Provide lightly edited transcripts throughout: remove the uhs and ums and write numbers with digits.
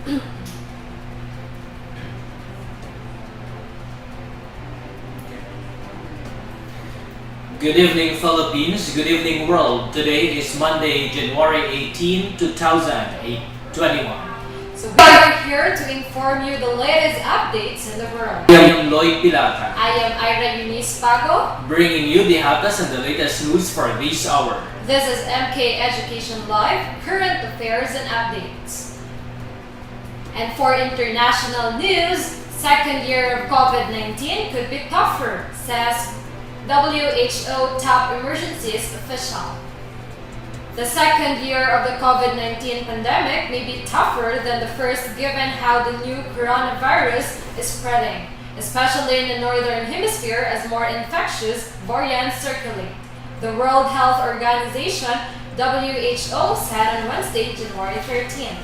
Good evening, Philippines. Good evening, world. Today is Monday, January 18, 2021. So we are here to inform you the latest updates in the world. I am Lloyd Pilata, I am Ira Eunice Pago. bringing you the hottest and the latest news for this hour. This is MK Education Live, current affairs and updates. And for international news, second year of COVID-19 could be tougher, says WHO top emergencies official. The second year of the COVID-19 pandemic may be tougher than the first given how the new coronavirus is spreading, especially in the northern hemisphere as more infectious variants circulate. The World Health Organization, WHO, said on Wednesday, January 13.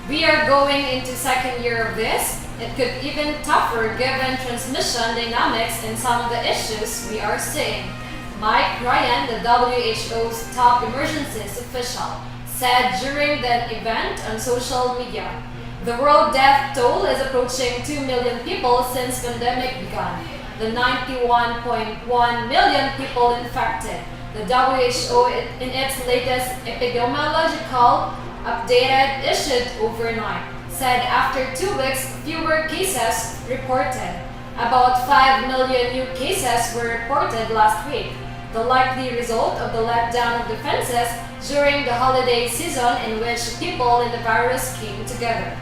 We are going into second year of this. It could even tougher given transmission dynamics and some of the issues we are seeing. Mike Ryan, the WHO's top emergencies official, said during the event on social media. The world death toll is approaching 2 million people since pandemic began. The 91.1 million people infected. The WHO, in its latest epidemiological updated issued overnight, said after 2 weeks fewer cases reported. About 5 million new cases were reported last week, the likely result of the letdown of defenses during the holiday season in which people in the virus came together.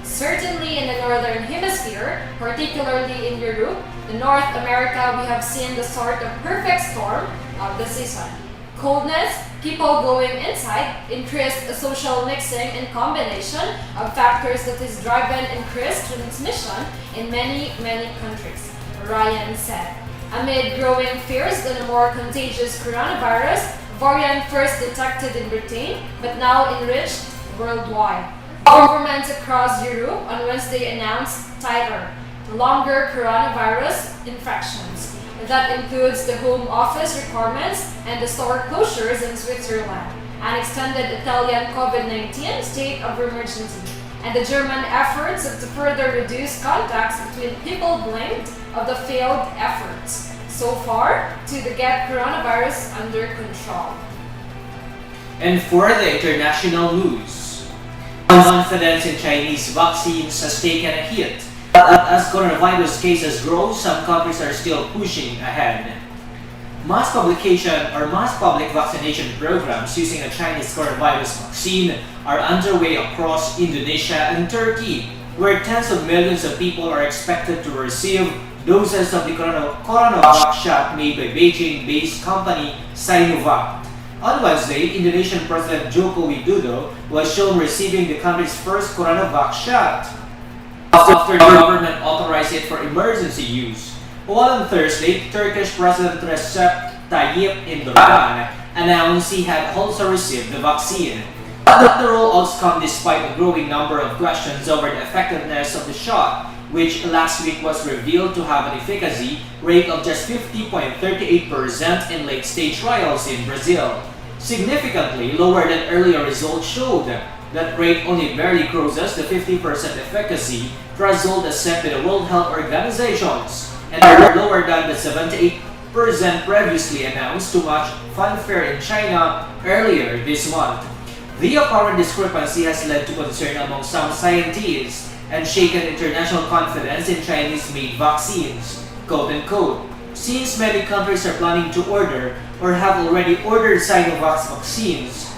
Certainly in the northern hemisphere, particularly in Europe, in North America, we have seen the sort of perfect storm of the season. Coldness, people going inside, increased social mixing and combination of factors that is driving increased transmission in many countries, Ryan said. Amid growing fears that a more contagious coronavirus variant first detected in Britain but now enriched worldwide. Governments across Europe on Wednesday announced tighter, longer coronavirus infections. That includes the home office requirements and the store closures in Switzerland, an extended Italian COVID-19 state of emergency, and the German efforts to further reduce contacts between people blamed of the failed efforts so far to get coronavirus under control. And for the international news, confidence in Chinese vaccines has taken a hit. As coronavirus cases grow, some countries are still pushing ahead. Mass public vaccination programs using a Chinese coronavirus vaccine are underway across Indonesia and Turkey, where tens of millions of people are expected to receive doses of the coronavac shot made by Beijing-based company Sinovac. On Wednesday, Indonesian President Joko Widodo was shown receiving the country's first coronavac shot after the government authorized it for emergency use. While on Thursday, Turkish President Recep Tayyip Erdogan announced he had also received the vaccine. The rollouts come despite a growing number of questions over the effectiveness of the shot, which last week was revealed to have an efficacy rate of just 50.38% in late-stage trials in Brazil, significantly lower than earlier results showed. That rate only barely crosses the 50% efficacy threshold as set by the World Health Organizations, and are lower than the 78% previously announced to much fanfare in China earlier this month. The apparent discrepancy has led to concern among some scientists and shaken international confidence in Chinese-made vaccines, quote-unquote, since many countries are planning to order or have already ordered Sinovac vaccines.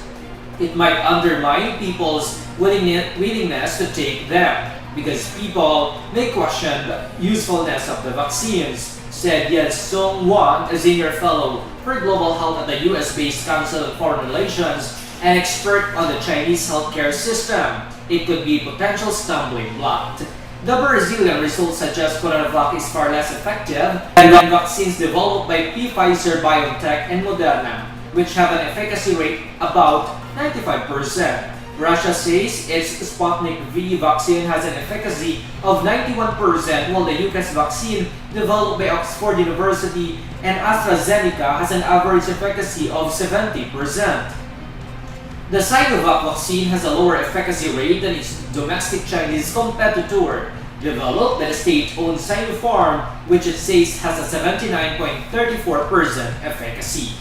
It might undermine people's willingness to take them, because people may question the usefulness of the vaccines, said Yan Song-Wan, a senior fellow for global health at the US-based Council of Foreign Relations and expert on the Chinese healthcare system. It could be a potential stumbling block. The Brazilian results suggest coronavac is far less effective than vaccines developed by Pfizer, BioNTech, and Moderna, which have an efficacy rate about 95%. Russia says its Sputnik V vaccine has an efficacy of 91%, while the UK's vaccine, developed by Oxford University and AstraZeneca, has an average efficacy of 70%. The Sinovac vaccine has a lower efficacy rate than its domestic Chinese competitor, developed by the state-owned Sinopharm, which it says has a 79.34% efficacy.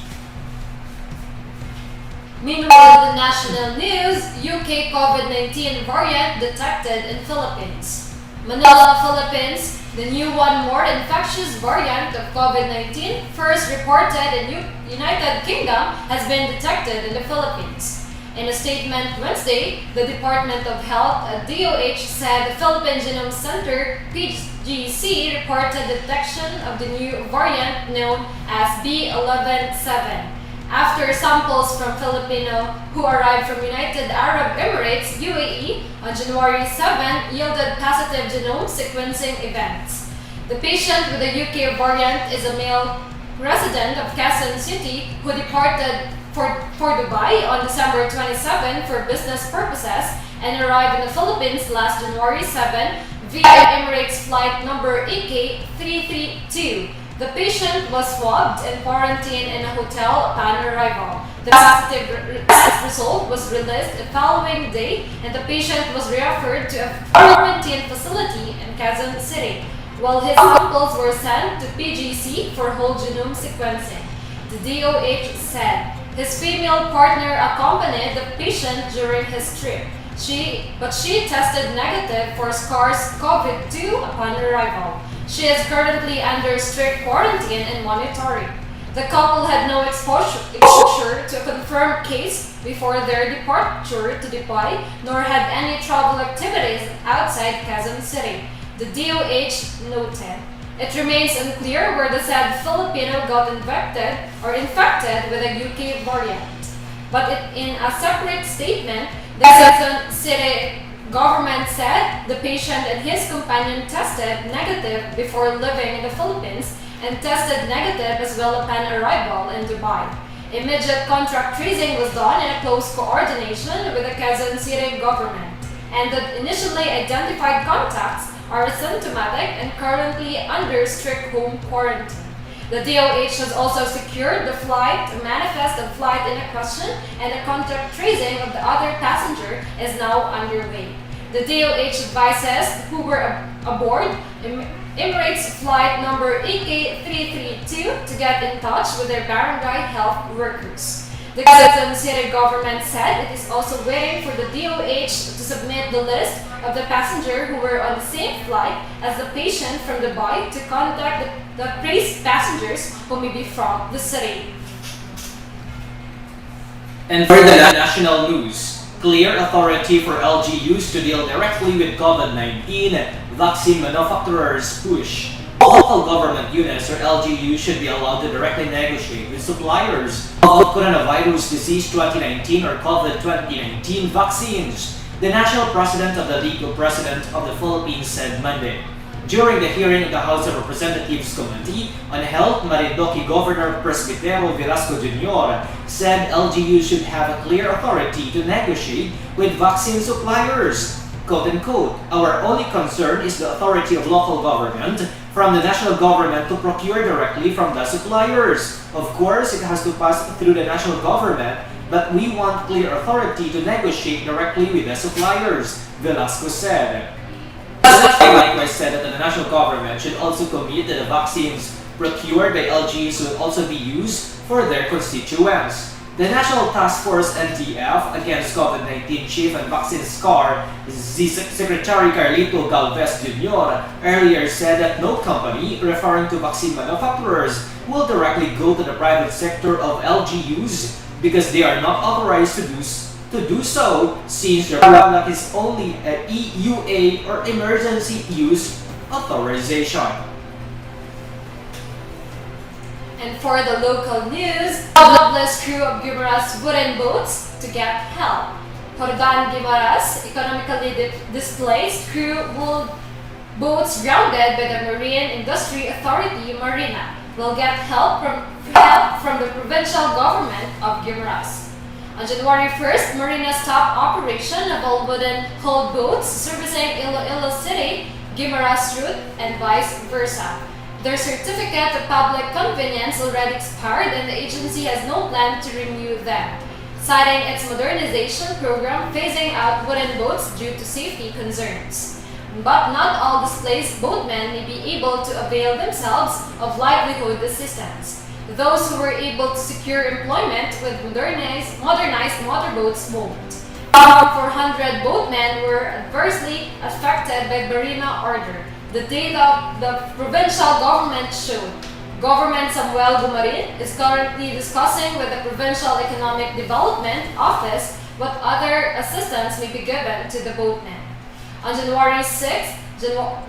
Meanwhile, in the national news, UK COVID-19 variant detected in Philippines. Manila, Philippines, the new one more infectious variant of COVID-19, first reported in United Kingdom, has been detected in the Philippines. In a statement Wednesday, the Department of Health at DOH said the Philippine Genome Center, PGC, reported detection of the new variant known as B.11.7. After samples from Filipino who arrived from United Arab Emirates, UAE, on January 7 yielded positive genome sequencing events. The patient with the UK variant is a male resident of Quezon City who departed for Dubai on December 27 for business purposes and arrived in the Philippines last January 7 via Emirates flight number EK332. The patient was swabbed and quarantined in a hotel upon arrival. The positive test result was released the following day and the patient was referred to a quarantine facility in Quezon City, while his samples were sent to PGC for whole genome sequencing. The DOH said his female partner accompanied the patient during his trip. She tested negative for SARS-CoV-2 upon arrival. She is currently under strict quarantine and monitoring. The couple had no exposure to a confirmed case before their departure to Dubai, nor had any travel activities outside Quezon City, the DOH noted. It remains unclear where the said Filipino got infected with a UK variant. But in a separate statement, the Quezon City government said the patient and his companion tested negative before living in the Philippines and tested negative as well upon arrival in Dubai. Immediate contact tracing was done in a close coordination with the Quezon City government, and the initially identified contacts are asymptomatic and currently under strict home quarantine. The DOH has also secured the flight manifest of flight in question, and the contact tracing of the other passenger is now underway. The DOH advises who were aboard Emirates flight number EK332 to get in touch with their barangay health workers. The Quezon City government said it is also waiting for the DOH to submit the list of the passengers who were on the same flight as the patient from Dubai to contact the traced passengers who may be from the city. And for the national news, clear authority for LGUs to deal directly with COVID-19, vaccine manufacturers push. Local government units or LGUs should be allowed to directly negotiate with suppliers of coronavirus disease 2019 or COVID-2019 vaccines, the national president of the League of Presidents of the Philippines said Monday. During the hearing of the House of Representatives Committee on Health, Marinduque Governor Presbitero Velasco Jr. said LGUs should have a clear authority to negotiate with vaccine suppliers. Quote-unquote, our only concern is the authority of local government from the national government to procure directly from the suppliers. Of course, it has to pass through the national government, but we want clear authority to negotiate directly with the suppliers, Velasco said. Likewise said that the national government should also commit that the vaccines procured by LGUs will also be used for their constituents. The National Task Force NTF against COVID-19 Chief and Vaccine SCAR, Secretary Carlito Galvez Jr. earlier said that no company, referring to vaccine manufacturers, will directly go to the private sector of LGUs because they are not authorized to do so, since their product is only an EUA or emergency use authorization. And for the local news, jobless crew of Guimaras wooden boats to get help. Jordan Guimaras, economically displaced crew wool boats grounded by the Marine Industry Authority Marina will get help from the provincial government of Guimaras. On January 1st, Marina stopped operation of all wooden hulled boats servicing Iloilo City, Guimaras route, and vice versa. Their certificate of public convenience already expired and the agency has no plan to renew them. citing its modernization program phasing out wooden boats due to safety concerns. But not all displaced boatmen may be able to avail themselves of livelihood assistance. Those who were able to secure employment with modernized motorboats won't. Around 400 boatmen were adversely affected by Barima Order. The data the provincial government showed. Government Samuel Gumarin is currently discussing with the Provincial Economic Development Office what other assistance may be given to the boatmen. On January 6,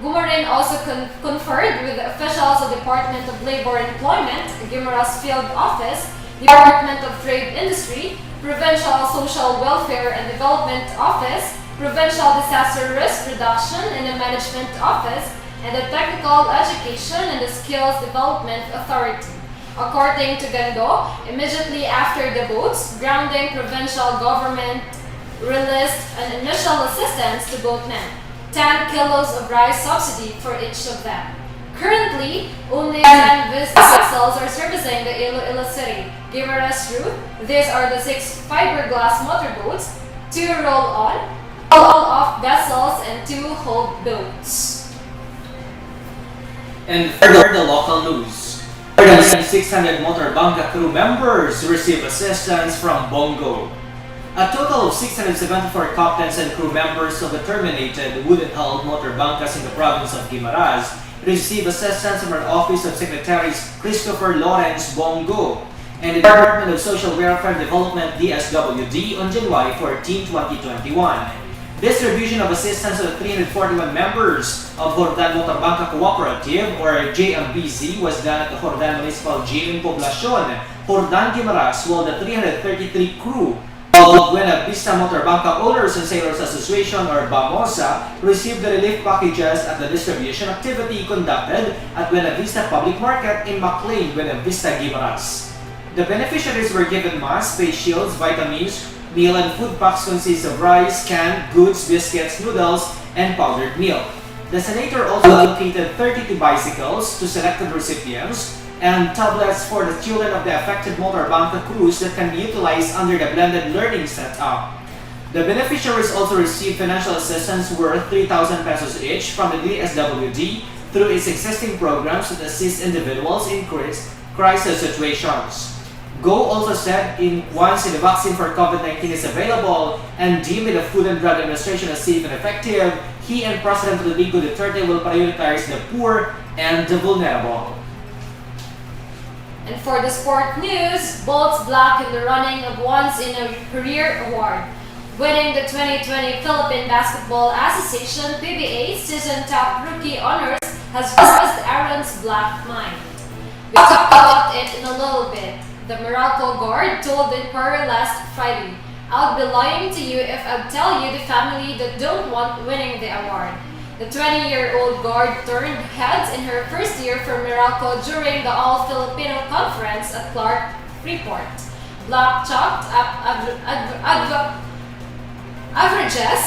Gumarin also conferred with the officials of Department of Labor and Employment, Guimaras Field Office, Department of Trade Industry, Provincial Social Welfare and Development Office, Provincial Disaster Risk Reduction and the Management Office, and the Technical Education and the Skills Development Authority. According to Gando, immediately after the boats, grounding provincial government released an initial assistance to boatmen, 10 kilos of rice subsidy for each of them. Currently, only 10 vessels are servicing the Iloilo City, Guimaras route. These are the 6 fiberglass motorboats, 2 roll-on, roll-off vessels, and 2 hold boats. And for the local news, more than 600 motorbangka crew members receive assistance from Bongo. A total of 674 captains and crew members of the terminated wooden-hulled motorbangkas in the province of Guimaras receive assistance from the Office of Secretaries Christopher Lawrence Bongo and the Department of Social Welfare and Development DSWD on January 14, 2021. Distribution of assistance to the 341 members of Jordan Motorbangka Cooperative or JMBC was done at the Jordan Municipal Gym in Poblacion, Jordan Guimaras, while the 333 crew of Buena Vista Motorbangka Owners and Sailors Association or BAMOSA received the relief packages at the distribution activity conducted at Buena Vista Public Market in McLean, Buena Vista, Guimaras. The beneficiaries were given masks, face shields, vitamins, meal and food packs consist of rice, canned goods, biscuits, noodles, and powdered milk. The senator also allocated 32 bicycles to selected recipients and tablets for the children of the affected motorbangka crews that can be utilized under the blended learning setup. The beneficiaries also received financial assistance worth 3,000 pesos each from the DSWD through its existing programs that assist individuals in crisis situations. Go also said once the vaccine for COVID-19 is available and deemed the Food and Drug Administration as safe and effective, he and President Rodrigo Duterte will prioritize the poor and the vulnerable. And for the sport news, Bolts Black in the running of Once in a Career Award. Winning the 2020 Philippine Basketball Association PBA Season Top Rookie Honors has crossed Aaron's black mind. We talked about it in a little bit. The Morocco guard told Inquirer last Friday, "I'll be lying to you if I tell you the family that don't want winning the award." The 20-year-old guard turned heads in her first year for Morocco during the All-Filipino Conference at Clark Freeport. Black chalked up averages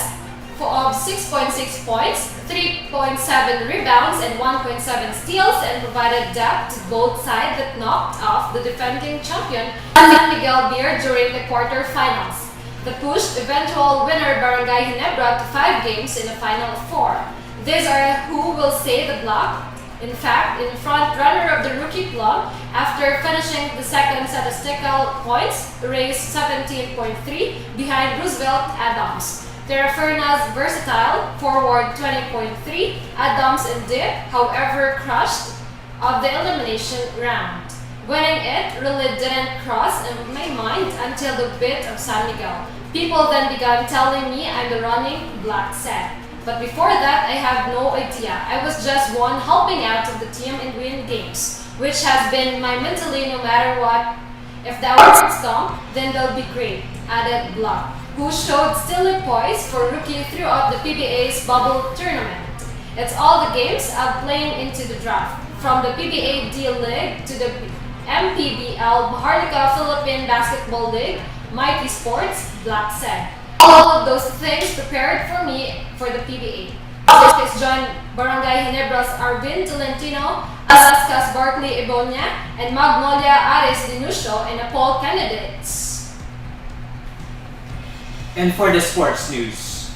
of 6.6 points, 3.7 rebounds, and 1.7 steals, and provided depth to both sides that knocked off the defending champion San Miguel Beer during the quarterfinals. The pushed eventual winner Barangay Ginebra to 5 games in the final of 4. These are who will say the Black. In fact, in front runner of the rookie plum, after finishing the second statistical points, raised 17.3 behind Roosevelt Adams. Terraferna's versatile forward 20.3, Adams and Dip, however, crushed of the elimination round. Winning it really didn't cross in my mind until the bit of San Miguel. People then began telling me I'm the running Black said. But before that, I have no idea. I was just one helping out of the team and win games, which has been my mentally no matter what. If the awards come, then they'll be great, added Black, who showed stellar poise for rookie throughout the PBA's bubble tournament. It's all the games I've played into the draft, from the PBA D-League to the MPBL Maharlika Philippine Basketball League, Mighty Sports, Black said. All of those things prepared for me for the PBA. This joined Barangay Ginebra's Arvin Tolentino, Alaska's Barkley Ibonia, and Magnolia Ares Dinucio in the poll candidates. And for the sports news,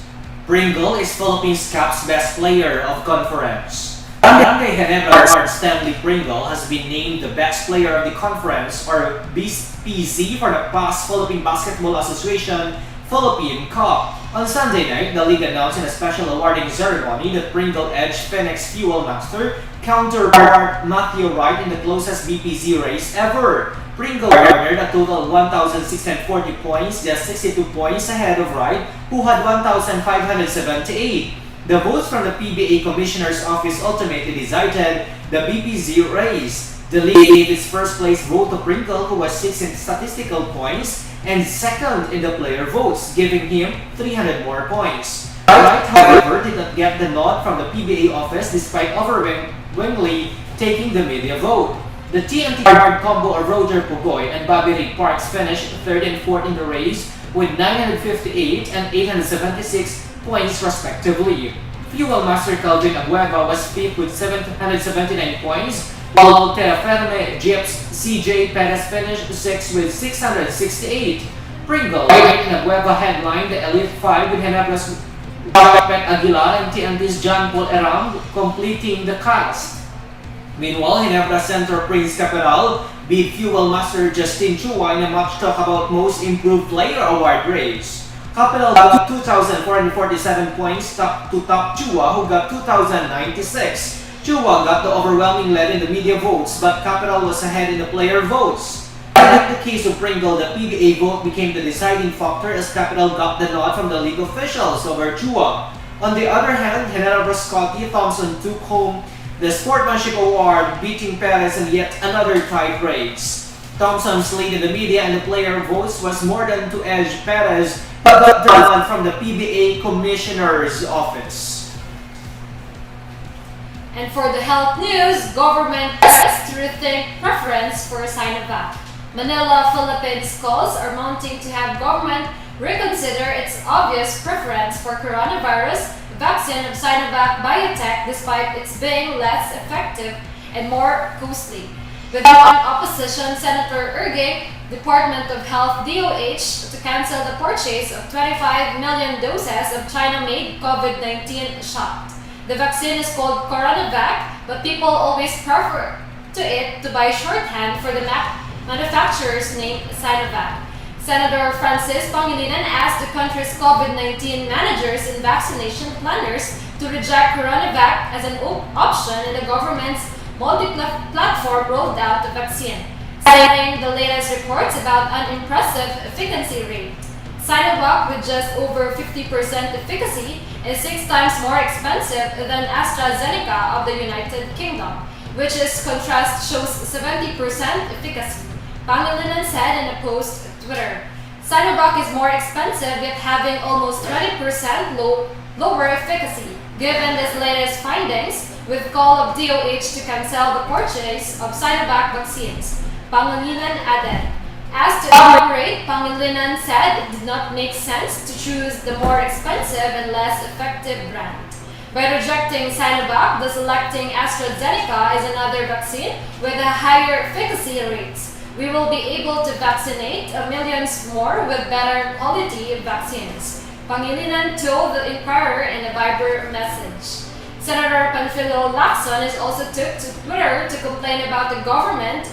Pringle is Philippines Cup's best player of conference. Barangay Ginebra guard Stanley Pringle has been named the best player of the conference, or BPZ, for the past Philippine Basketball Association Philippine Cup. On Sunday night, the league announced in a special awarding ceremony that Pringle edged Phoenix Fuel Master counterpart Matthew Wright in the closest BPZ race ever. Pringle garnered a total 1,640 points, just 62 points ahead of Wright, who had 1,578. The votes from the PBA Commissioner's Office ultimately decided the BPZ race. The league gave its first place vote to Pringle, who was 6th in statistical points and 2nd in the player votes, giving him 300 more points. Wright, however, did not get the nod from the PBA office despite overwhelmingly taking the media vote. The TNT guard combo of Roger Pugoy and Bobby Ray Parks finished 3rd and 4th in the race with 958 and 876 points respectively. Fuel Master Calvin Agueva was 5th with 779 points, while Terraferme Gips CJ Perez finished 6th with 668. Pringle, Wright, and Agueva headlined the Elite 5 with Genebra's Pet Aguilar and TNT's John Paul Eram completing the cast. Meanwhile, Ginebra center Prince Caperal beat Fuel Master Justin Chua in a much talk about Most Improved Player award race. Caperal got 2,447 points to top Chua, who got 2,096. Chua got the overwhelming lead in the media votes, but Caperal was ahead in the player votes. Like the case of Pringle, the PBA vote became the deciding factor as Caperal got the nod from the league officials over Chua. On the other hand, Ginebra Scotty Thompson took home the Sportsmanship Award, beating Perez in yet another tight race. Thompson's lead in the media and the player votes was more than to edge Perez, who got the nod from the PBA Commissioner's Office. And for the health news, government pressed to rethink preference for Sinovac. Manila, Philippines calls are mounting to have government reconsider its obvious preference for coronavirus vaccine of Sinovac Biotech despite its being less effective and more costly. With one opposition senator urging Department of Health DOH to cancel the purchase of 25 million doses of China-made COVID-19 shot. The vaccine is called CoronaVac, but people always prefer it to buy shorthand for the manufacturer's name Sinovac. Senator Francis Pangilinan asked the country's COVID-19 managers and vaccination planners to reject CoronaVac as an option in the government's multi-platform rolled out the vaccine, citing the latest reports about unimpressive efficacy rate. Sinovac, with just over 50% efficacy, is 6 times more expensive than AstraZeneca of the United Kingdom, which in contrast shows 70% efficacy. Pangilinan said in a post Twitter, Sinovac is more expensive yet having almost 20% lower efficacy. Given these latest findings, with call of DOH to cancel the purchase of Sinovac vaccines, Pangilinan added. As to elaborate, Pangilinan said it did not make sense to choose the more expensive and less effective brand. By rejecting Sinovac, the selecting AstraZeneca is another vaccine with a higher efficacy rates. We will be able to vaccinate millions more with better quality vaccines, Pangilinan told the Inquirer in a Viber message. Senator Panfilo Lacson is also took to Twitter to complain about the government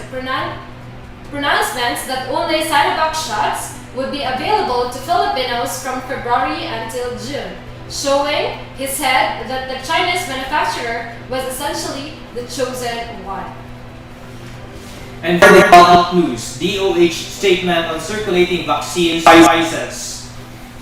pronouncements that only Sinovac shots would be available to Filipinos from February until June, showing, he said, that the Chinese manufacturer was essentially the chosen one. And for the health news, DOH statement on circulating vaccine prices.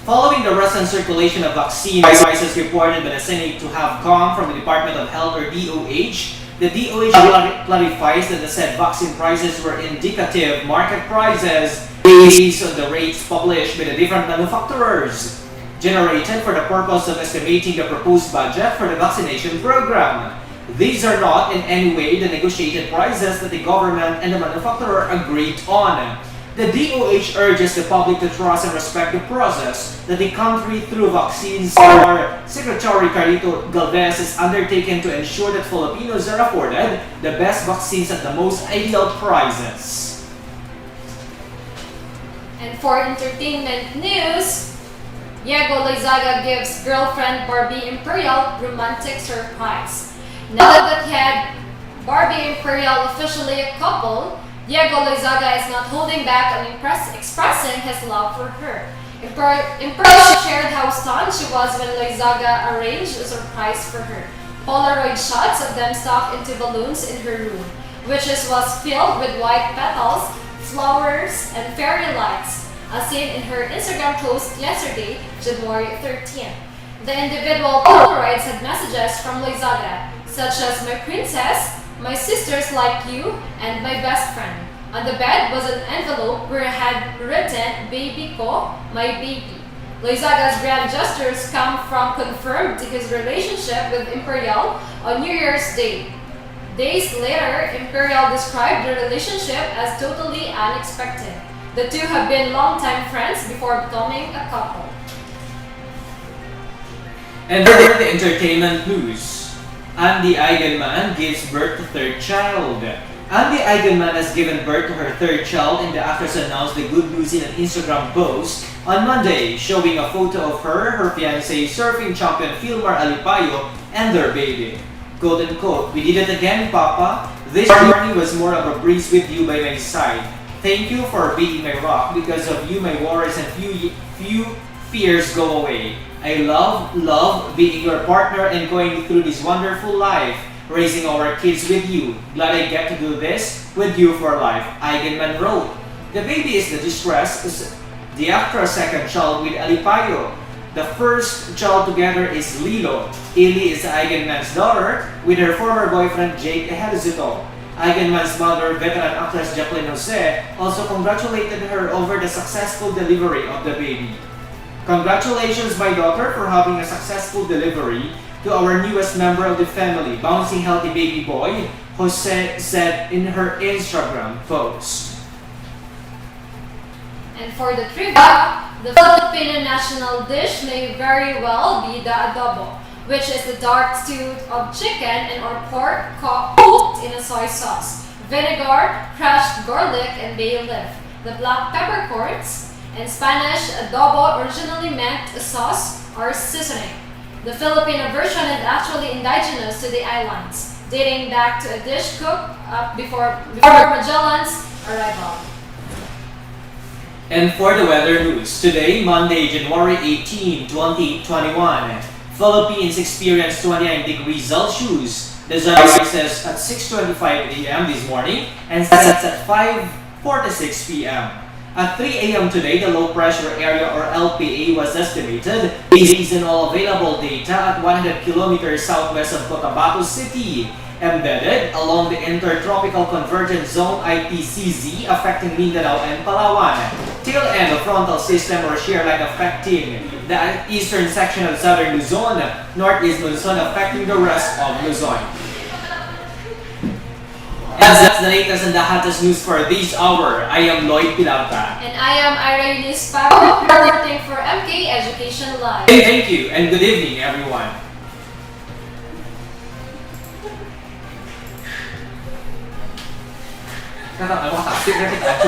Following the recent circulation of vaccine prices reported by the Senate to have come from the Department of Health or DOH, the DOH clarifies that the said vaccine prices were indicative market prices based on the rates published by the different manufacturers, generated for the purpose of estimating the proposed budget for the vaccination program. These are not in any way the negotiated prices that the government and the manufacturer agreed on. The DOH urges the public to trust and respect the process that the country through vaccines or Secretary Carlito Galvez is undertaken to ensure that Filipinos are afforded the best vaccines at the most ideal prices. And for entertainment news, Diego Loizaga gives girlfriend Barbie Imperial romantic surprise. Now that he had Barbie Imperial officially a couple, Diego Loizaga is not holding back on expressing his love for her. Imperial shared how stunned she was when Loizaga arranged a surprise for her. Polaroid shots of them stuck into balloons in her room, which was filled with white petals, flowers, and fairy lights, as seen in her Instagram post yesterday, January 13th. The individual Polaroids had messages from Loizaga, such as "My princess," "My sisters like you," and "My best friend." On the bed was an envelope where it had written "Baby ko, my baby." Loizaga's grand gestures come from confirmed his relationship with Imperial on New Year's Day. Days later, Imperial described the relationship as totally unexpected. The two have been longtime friends before becoming a couple. And for the entertainment news, Andy Eigenman gives birth to third child. Andy Eigenman has given birth to her third child, and the actress announced the good news in an Instagram post on Monday, showing a photo of her fiancé, surfing champion Filmar Alipayo, and their baby. Quote unquote, "We did it again, Papa. This journey was more of a breeze with you by my side. Thank you for being my rock. Because of you, my worries and few fears go away. I love being your partner and going through this wonderful life, raising our kids with you. Glad I get to do this with you for life," Eigenman wrote. The baby is the actor's second child with Alipayo. The first child together is Lilo. Ili is Eigenman's daughter with her former boyfriend Jake Ejercito. Eigenman's mother, veteran actress Jacqueline Jose, also congratulated her over the successful delivery of the baby. "Congratulations, my daughter, for having a successful delivery to our newest member of the family, bouncing healthy baby boy," Jose said in her Instagram post. And for the trivia, the Filipino national dish may very well be the adobo, which is the dark stew of chicken and or pork cooked in a soy sauce, vinegar, crushed garlic, and bay leaf. The black peppercorns, in Spanish, adobo originally meant a sauce or seasoning. The Filipino version is actually indigenous to the islands, dating back to a dish cooked before Magellan's arrival. And for the weather news, today, Monday, January 18, 2021, Philippines experienced 29 degrees Celsius. The sun rises at 6:25 a.m. this morning and sets at 5:46 p.m. At 3 a.m. today, the low pressure area or LPA was estimated based on all available data at 100 kilometers southwest of Cotabato City, embedded along the Intertropical Convergence Zone ITCZ affecting Mindanao and Palawan. Tail end of frontal system or shear line affecting the eastern section of southern Luzon, northeast Luzon affecting the rest of Luzon. And that's the latest and the hottest news for this hour. I am Lloyd Pilauta. And I am Ira Eunice Pablo, reporting for MK Education Live. Thank you and good evening, everyone.